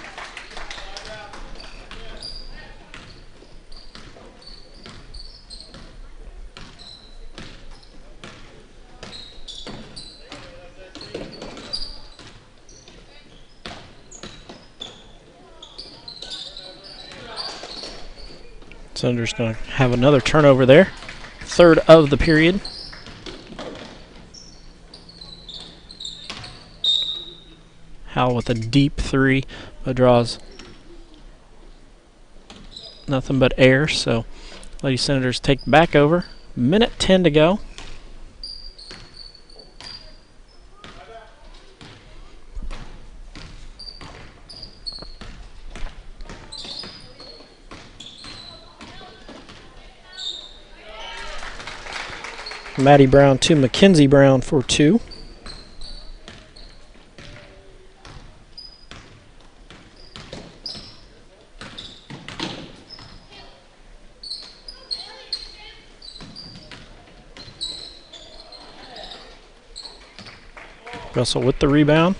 Senators going to have another turnover there. Third of the period. Howell with a deep three, but draws nothing but air. So Lady Senators take back over. Minute 10 to go. Maddie Brown to Mackenzie Brown for two. Russell with the rebound.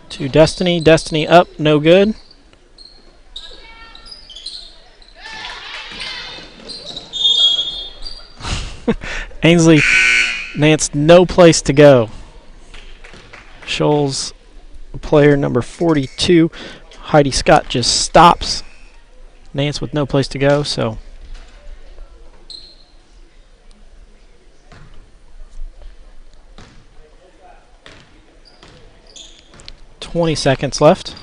To Destiny. Destiny up, no good. Ainsley Nance, no place to go. Shoals, player number 42. Heidi Scott just stops. Nance with no place to go, so 20 seconds left.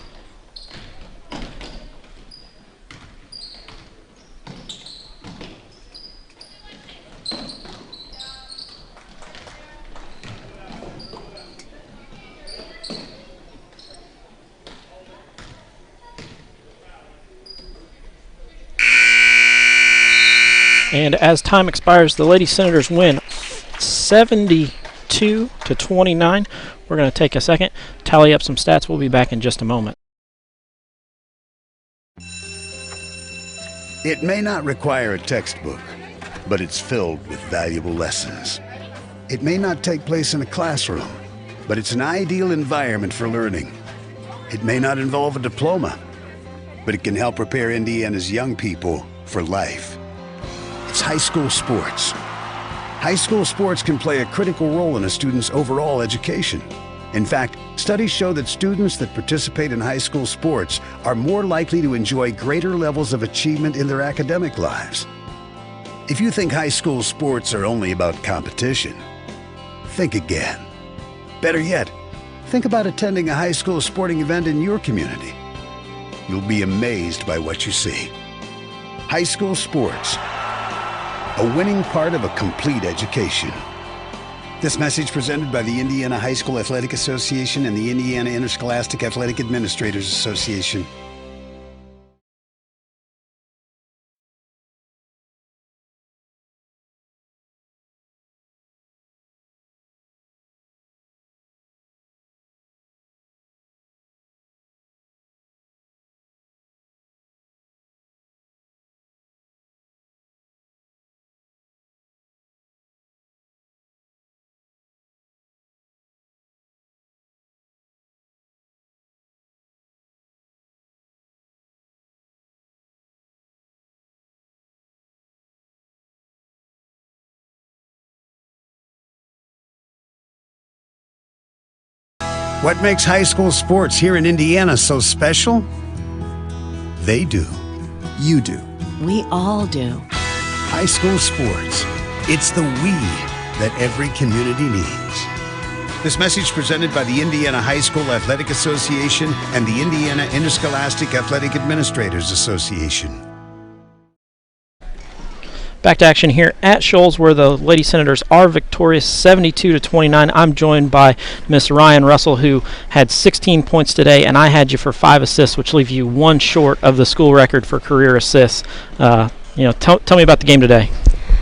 And as time expires, the Lady Senators win 72-29. We're going to take a second, tally up some stats. We'll be back in just a moment. It may not require a textbook, but it's filled with valuable lessons. It may not take place in a classroom, but it's an ideal environment for learning. It may not involve a diploma, but it can help prepare Indiana's young people for life. It's high school sports. High school sports can play a critical role in a student's overall education. In fact, studies show that students that participate in high school sports are more likely to enjoy greater levels of achievement in their academic lives. If you think high school sports are only about competition, think again. Better yet, think about attending a high school sporting event in your community. You'll be amazed by what you see. High school sports, a winning part of a complete education. This message presented by the Indiana High School Athletic Association and the Indiana Interscholastic Athletic Administrators Association. What makes high school sports here in Indiana so special? They do. You do. We all do. High school sports. It's the we that every community needs. This message presented by the Indiana High School Athletic Association and the Indiana Interscholastic Athletic Administrators Association. Back to action here at Shoals, where the Lady Senators are victorious 72-29. I'm joined by Miss Ryan Russell, who had 16 points today, and I had you for 5 assists, which leaves you one short of the school record for career assists. Tell me about the game today.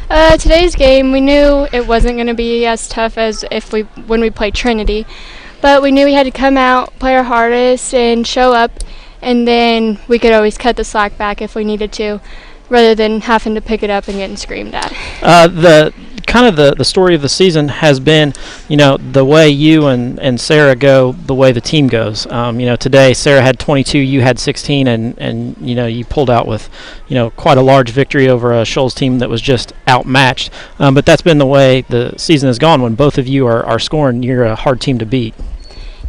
Today's game, we knew it wasn't going to be as tough as when we played Trinity, but we knew we had to come out, play our hardest, and show up, and then we could always cut the slack back if we needed to, rather than having to pick it up and getting screamed at. The story of the season has been, the way you and Sarah go, the way the team goes. Today Sarah had 22, you had 16, and you pulled out with, quite a large victory over a Shoals team that was just outmatched. But that's been the way the season has gone. When both of you are scoring, you're a hard team to beat.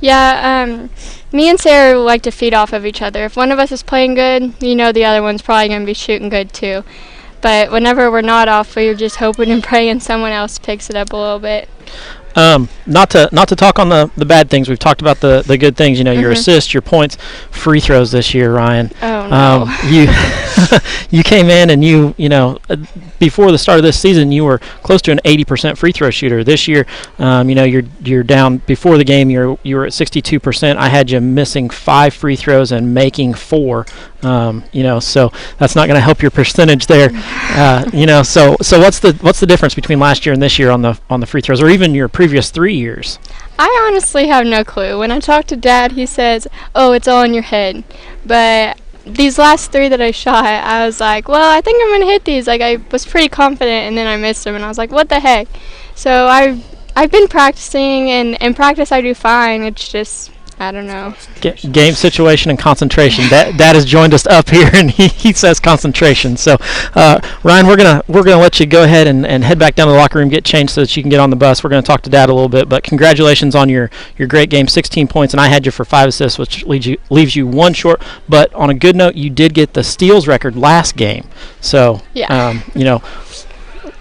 Yeah, me and Sarah like to feed off of each other. If one of us is playing good, the other one's probably going to be shooting good too. But whenever we're not off, we're just hoping and praying someone else picks it up a little bit. Not to talk on the bad things. We've talked about the good things. Your assists, your points, free throws this year, Ryan. Oh no. You came in and before the start of this season you were close to an 80% free throw shooter. This year, you're down. Before the game you were at 62%. I had you missing 5 free throws and making 4. So that's not going to help your percentage there. So what's the difference between last year and this year on the free throws, or even your previous 3 years? I honestly have no clue. When I talk to Dad, he says, "Oh, it's all in your head." But these last 3 that I shot, I was like, well, I think I'm going to hit these. Like, I was pretty confident, and then I missed them, and I was like, what the heck? So I've been practicing, and in practice I do fine. It's just, I don't know. Game situation and concentration. Dad has joined us up here, and he says concentration. So, Ryan, we're gonna let you go ahead and head back down to the locker room, get changed so that you can get on the bus. We're gonna talk to Dad a little bit, but congratulations on your great game, 16 points, and I had you for 5 assists, which leaves you one short. But on a good note, you did get the steals record last game. So, yeah.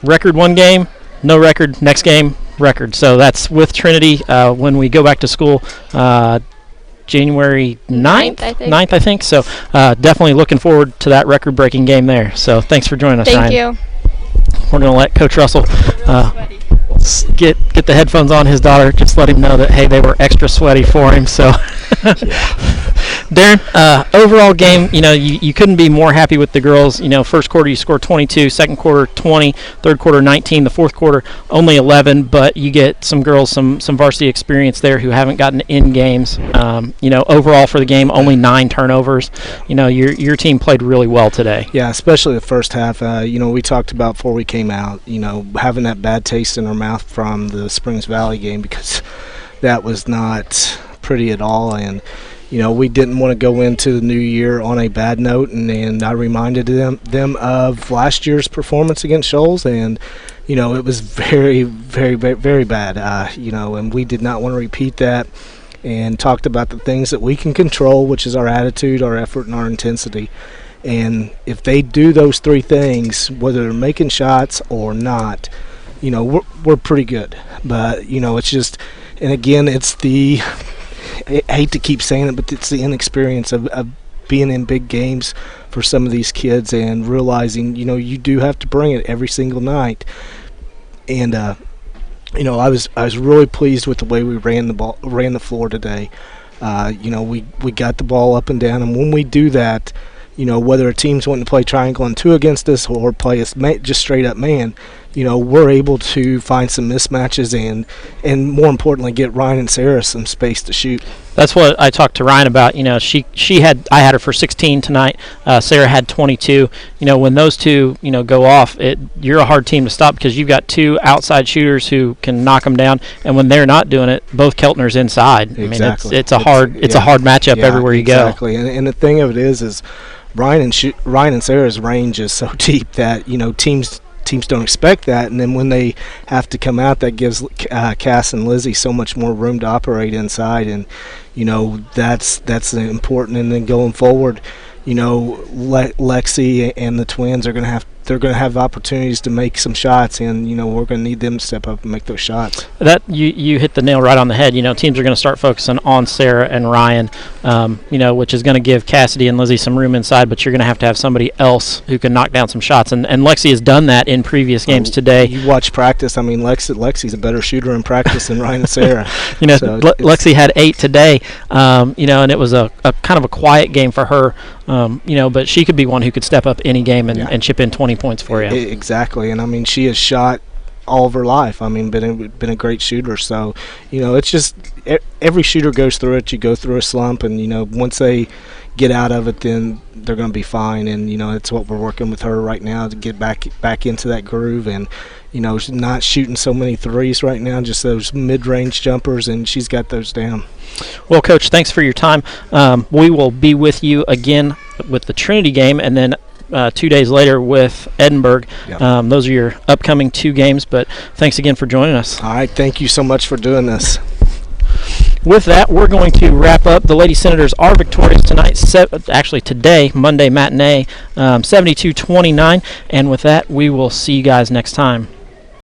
Record one game, no record next game. Record. So that's with Trinity when we go back to school January 9th, I think. So definitely looking forward to that record-breaking game there. So thanks for joining us, Ryan. Thank you. We're going to let Coach Russell get the headphones on his daughter. Just let him know that, hey, they were extra sweaty for him. So Darren, overall game, you couldn't be more happy with the girls. First quarter you scored 22, second quarter 20, third quarter 19, the fourth quarter only 11, but you get some girls some varsity experience there who haven't gotten in games. Overall for the game, only 9 turnovers. Your team played really well today. Yeah, especially the first half. We talked about before we came out, having that bad taste in our mouth from the Springs Valley game because that was not pretty at all, and we didn't want to go into the new year on a bad note, and I reminded them of last year's performance against Shoals, and it was very, very, very, very bad, and we did not want to repeat that, and talked about the things that we can control, which is our attitude, our effort, and our intensity. And if they do those 3 things, whether they're making shots or not, we're pretty good. But it's just, and again, it's the, I hate to keep saying it, but it's the inexperience of being in big games for some of these kids and realizing, you do have to bring it every single night. And I was really pleased with the way we ran the floor today. We got the ball up and down, and when we do that, whether a team's wanting to play triangle and 2 against us or play us just straight up man, we're able to find some mismatches and more importantly get Ryan and Sarah some space to shoot. That's what I talked to Ryan about. I had her for 16 tonight. Sarah had 22. When those two go off, you're a hard team to stop because you've got 2 outside shooters who can knock them down, and when they're not doing it, both Keltner's inside. Exactly. I mean, it's a hard matchup everywhere you go. Exactly. And the thing of it is Ryan and Sarah's range is so deep that teams don't expect that, and then when they have to come out, that gives Cass and Lizzie so much more room to operate inside, and that's important. And then going forward, Lexi and the twins are they're going to have opportunities to make some shots, and we're going to need them to step up and make those shots. That you hit the nail right on the head. Teams are going to start focusing on Sarah and Ryan, which is going to give Cassidy and Lizzie some room inside, but you're going to have somebody else who can knock down some shots, and Lexi has done that in previous games today. You watch practice. I mean, Lexi's a better shooter in practice than Ryan and Sarah. Lexi had 8 today, and it was a kind of a quiet game for her, but she could be one who could step up any game and chip in 20 points for you. Exactly, and I mean, she has shot all of her life. I mean, been a great shooter. So, it's just every shooter goes through it. You go through a slump, and once they get out of it, then they're going to be fine. And it's what we're working with her right now to get back into that groove. And she's not shooting so many threes right now, just those mid-range jumpers, and she's got those down. Well, Coach, thanks for your time. We will be with you again with the Trinity game, and then 2 days later with Edinburgh. Yep. Those are your upcoming 2 games, but thanks again for joining us. All right, thank you so much for doing this. With that, we're going to wrap up. The Lady Senators are victorious tonight, today, Monday matinee, 72-29, and with that, we will see you guys next time.